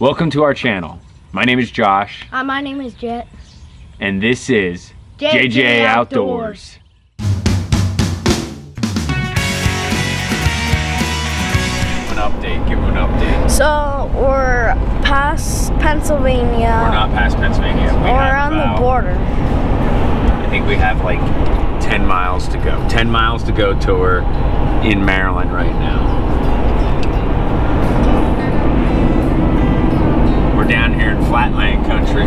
Welcome to our channel. My name is Josh. My name is Jett. And this is JJ Outdoors. Give him an update. So we're past Pennsylvania. We're not past Pennsylvania. We're on the border. I think we have like 10 miles to go. 10 miles to go till we're in Maryland right now. We're down here in flatland country.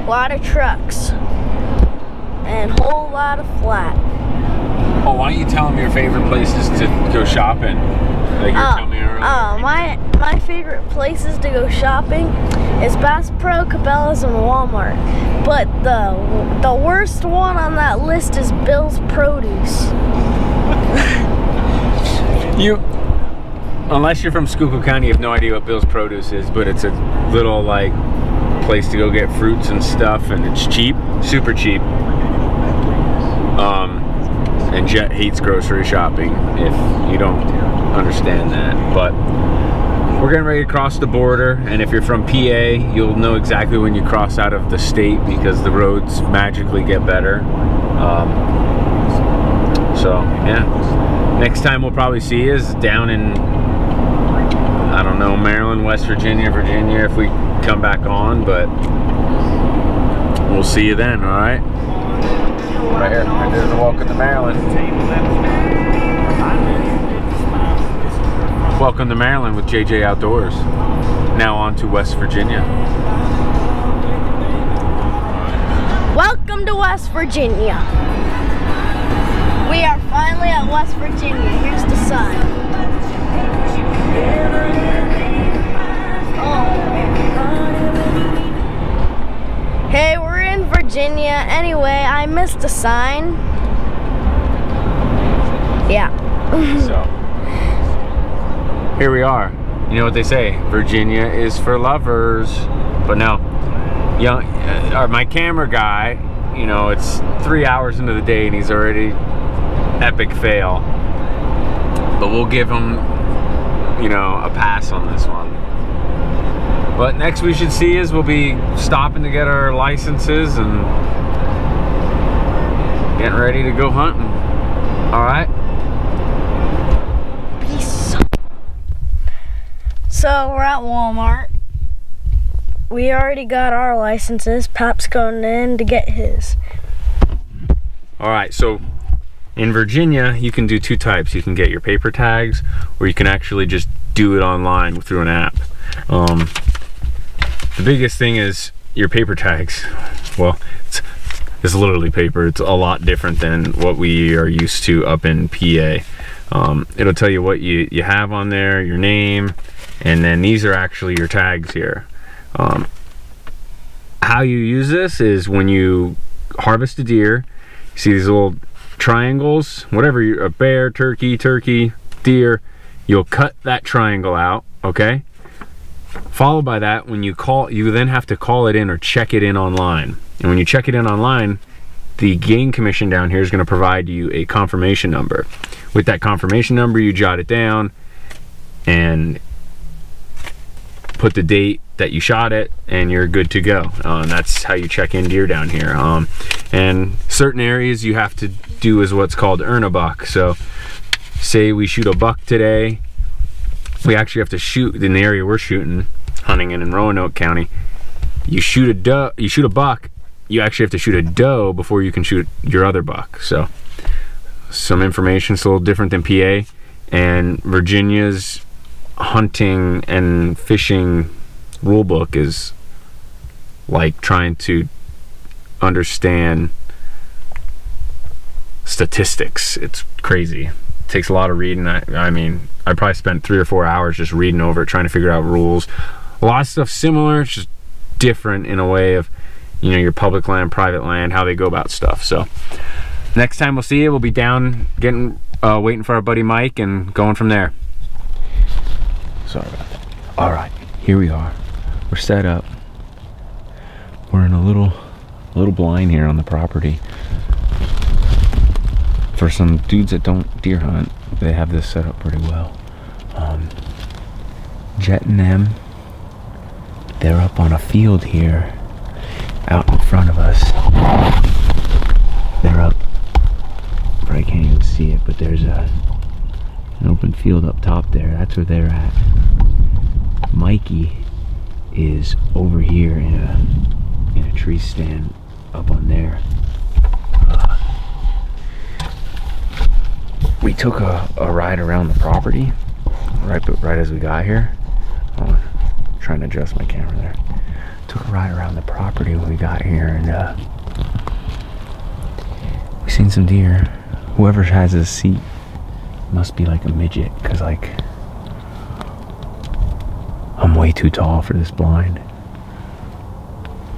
A lot of trucks and a whole lot of flat. Oh, why don't you tell them your favorite places to go shopping? Like you were telling me earlier. My favorite places to go shopping is Bass Pro, Cabela's, and Walmart. But the worst one on that list is Bill's Produce. Unless you're from Schuylkill County, you have no idea what Bill's Produce is, but it's a little like place to go get fruits and stuff, and it's cheap, super cheap. And Jett hates grocery shopping, if you don't understand that. But we're getting ready to cross the border, and if you're from PA, you'll know exactly when you cross out of the state because the roads magically get better. So yeah, next time we'll probably see is down in, I don't know, Maryland, West Virginia, if we come back on, but we'll see you then, all right? Right here, right there's the welcome to Maryland. Welcome to Maryland with JJ Outdoors. Now on to West Virginia. Welcome to West Virginia. We are finally at West Virginia. Here's the sign. Hey, we're in Virginia. Anyway, I missed a sign. Yeah. So, here we are. You know what they say, Virginia is for lovers. But no, my camera guy, you know, it's 3 hours into the day and he's already epic fail. But we'll give him, you know, a pass on this one. But next we should see is we'll be stopping to get our licenses and getting ready to go hunting. All right? Peace. So we're at Walmart. We already got our licenses. Pap's going in to get his. All right, so in Virginia, you can do two types. You can get your paper tags, or you can actually just do it online through an app. The biggest thing is your paper tags. Well, it's literally paper. It's a lot different than what we are used to up in PA. It'll tell you what you have on there, your name, and then these are actually your tags here. How you use this is when you harvest a deer, you see these little triangles, whatever, a bear, turkey, deer, you'll cut that triangle out, okay? Followed by that, when you then have to call it in or check it in online. And when you check it in online, the Game Commission down here is going to provide you a confirmation number. With that confirmation number, you jot it down and put the date that you shot it, and you're good to go. That's how you check in deer down here. And certain areas you have to do is what's called earn a buck. So say we shoot a buck today, we actually have to shoot in the area we're shooting, hunting in Roanoke County. You shoot a buck, you actually have to shoot a doe before you can shoot your other buck. So some information is a little different than PA, and Virginia's hunting and fishing rule book is like trying to understand statistics. It's crazy. It takes a lot of reading. I mean, I probably spent 3 or 4 hours just reading over it, trying to figure out rules. A lot of stuff similar, it's just different in a way of, you know, your public land, private land, how they go about stuff. So next time we'll see you, we'll be down waiting for our buddy Mike and going from there. Sorry about that. All right, here we are. We're set up. We're in a little blind here on the property. For some dudes that don't deer hunt, they have this set up pretty well. Jett and them, they're up on a field here out in front of us. They're up, I can't even see it, but there's an open field up top there. That's where they're at. Mikey is over here in a tree stand up on there. We took a ride around the property right as we got here. Oh, I'm trying to adjust my camera there. Took a ride around the property when we got here, and we seen some deer. Whoever has this seat must be like a midget, because like I'm way too tall for this blind.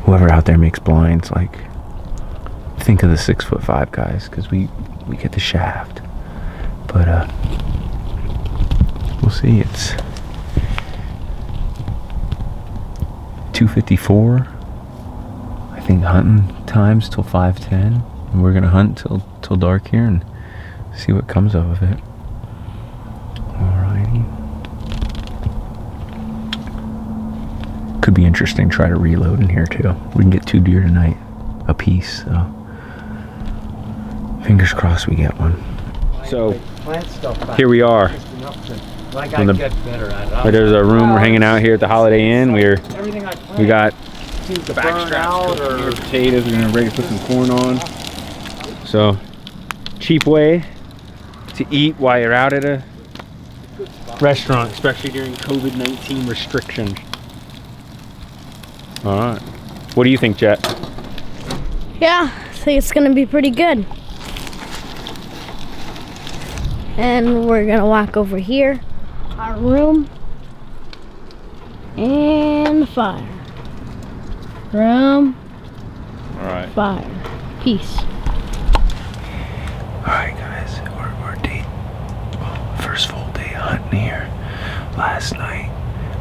Whoever out there makes blinds, like, think of the 6'5" guys, because we get the shaft. But we'll see. It's 2:54. I think hunting time's till 5:10, and we're gonna hunt till dark here and see what comes of it. Alrighty. Could be interesting. Try to reload in here too. We can get 2 deer tonight, a piece. So fingers crossed we get one. So here we are. There's a room. We're hanging out here at the Holiday Inn. We got the back straps or potatoes. We're gonna ready to put some corn on. So cheap way to eat while you're out at a restaurant, especially during COVID-19 restrictions. All right. What do you think, Jett? Yeah, I think it's gonna be pretty good. And we're gonna walk over here, our room, and fire. Room, All right. fire. Peace. All right, guys, we're first full day of hunting here. Last night,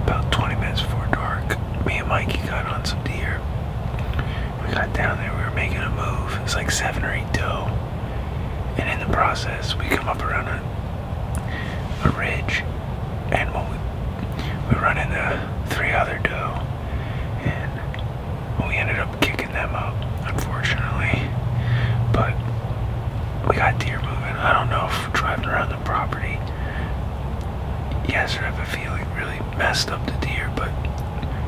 about 20 minutes before dark, me and Mikey got on some deer. We got down there, we were making a move. It's like 7 or 8 doe. And in the process, we come up around a ridge, and we run into 3 other doe, and we ended up kicking them up, unfortunately. But we got deer moving. I don't know if driving around the property yesterday, I have a feeling really messed up the deer, but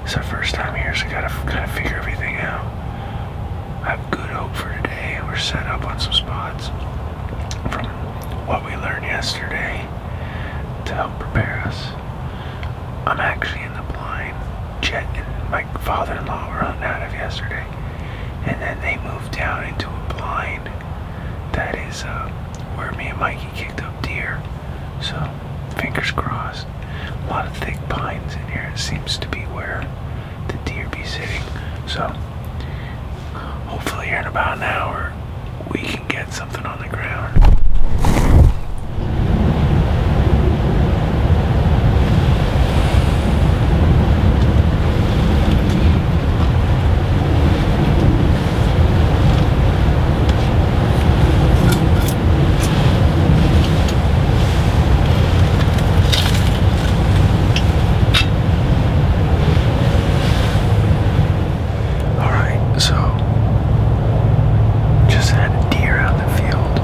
it's our first time here, so I gotta kind of figure everything out. I have good hope for today, and we're set up on some spots from what we learned yesterday to help prepare us. I'm actually in the blind. Jett and my father-in-law were hunting out of yesterday, and then they moved down into a blind that is where me and Mikey kicked up deer. So fingers crossed. A lot of thick pines in here. It seems to be where the deer be sitting. So hopefully here in about an hour we can get something on the ground. Alright, so just had a deer out in the field.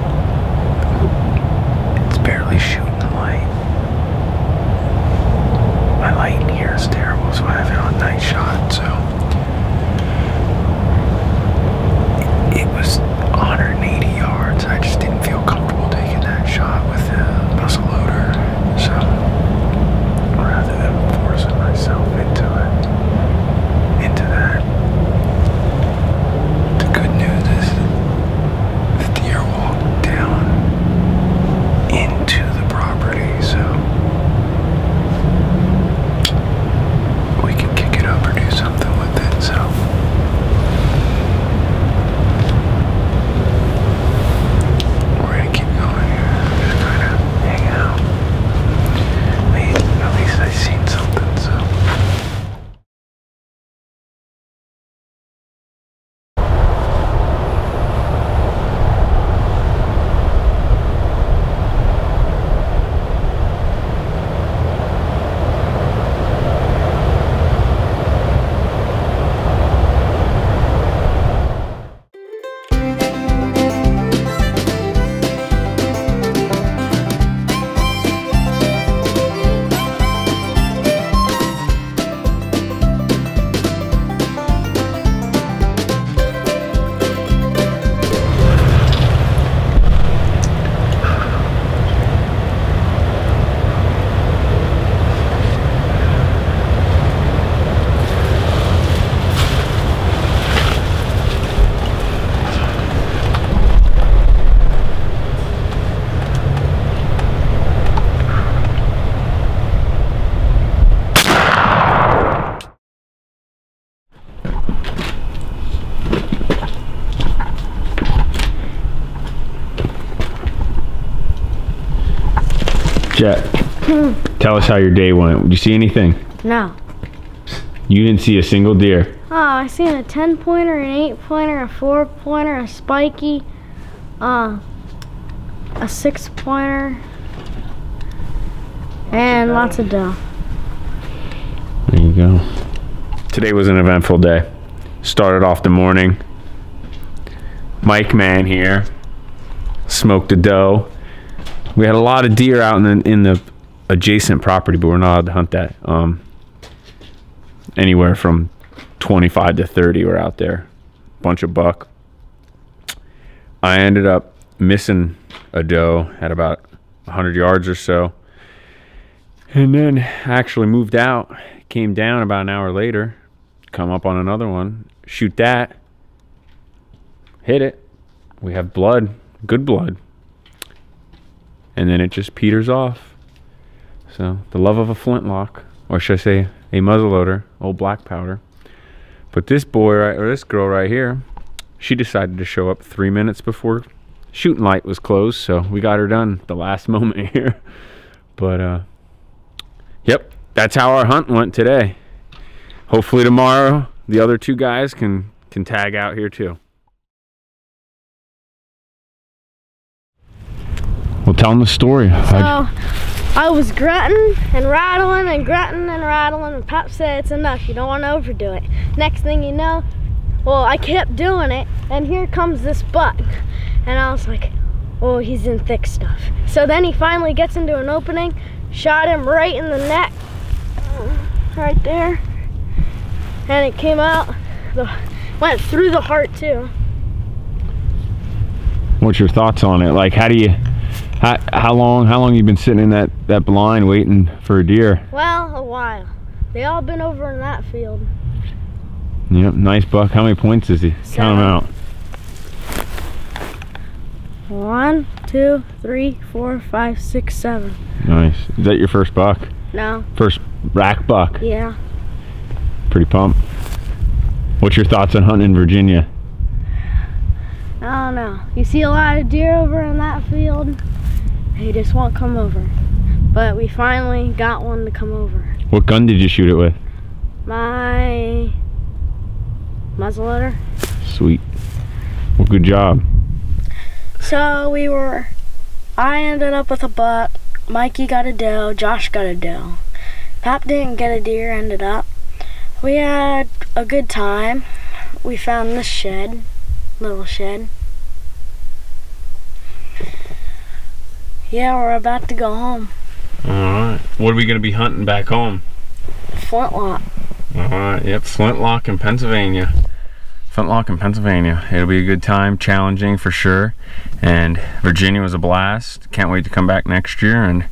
Jett, tell us how your day went. Did you see anything? No. You didn't see a single deer. Oh, I seen a 10-pointer, an 8-pointer, a 4-pointer, a spiky, a 6-pointer, and lots of doe. There you go. Today was an eventful day. Started off the morning. Mike Man here smoked a doe. We had a lot of deer out in the adjacent property, but we're not allowed to hunt that. Anywhere from 25 to 30 were out there. Bunch of buck. I ended up missing a doe at about 100 yards or so, and then actually moved out. Came down about an hour later, come up on another one, shoot that, hit it. We have blood, good blood, and then it just peters off. So the love of a flintlock, or should I say a muzzleloader, old black powder. But this boy, or this girl right here, she decided to show up 3 minutes before shooting light was closed, so we got her done the last moment here. But yep, that's how our hunt went today. Hopefully tomorrow the other two guys can tag out here too. Well, tell them the story. So I was grunting and rattling and grunting and rattling, and Pop said it's enough, you don't want to overdo it. Next thing you know, well, I kept doing it, and here comes this buck, and I was like, oh, he's in thick stuff. So then he finally gets into an opening, shot him right in the neck, right there, and it came out, went through the heart too. What's your thoughts on it? Like, how long you been sitting in that blind waiting for a deer? Well, a while. They all been over in that field. Yep, nice buck. How many points is he? 7. Count them out. 1, 2, 3, 4, 5, 6, 7. Nice. Is that your first buck? No. First rack buck? Yeah. Pretty pumped. What's your thoughts on hunting in Virginia? I don't know. You see a lot of deer over in that field. They just won't come over. But we finally got one to come over. What gun did you shoot it with? My muzzleloader. Sweet. Well, good job. So I ended up with a buck. Mikey got a doe. Josh got a doe. Pop didn't get a deer, ended up. We had a good time. We found this shed, little shed. Yeah, we're about to go home. Alright. What are we going to be hunting back home? Flintlock. Alright, yep, Flintlock in Pennsylvania. Flintlock in Pennsylvania. It'll be a good time, challenging for sure. And Virginia was a blast. Can't wait to come back next year. And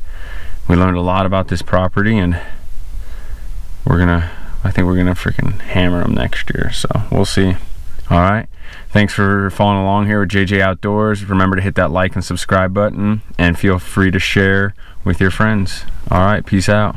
we learned a lot about this property, and I think we're gonna freaking hammer them next year. So we'll see. All right. Thanks for following along here with JJ Outdoors. Remember to hit that like and subscribe button, and feel free to share with your friends. All right. Peace out.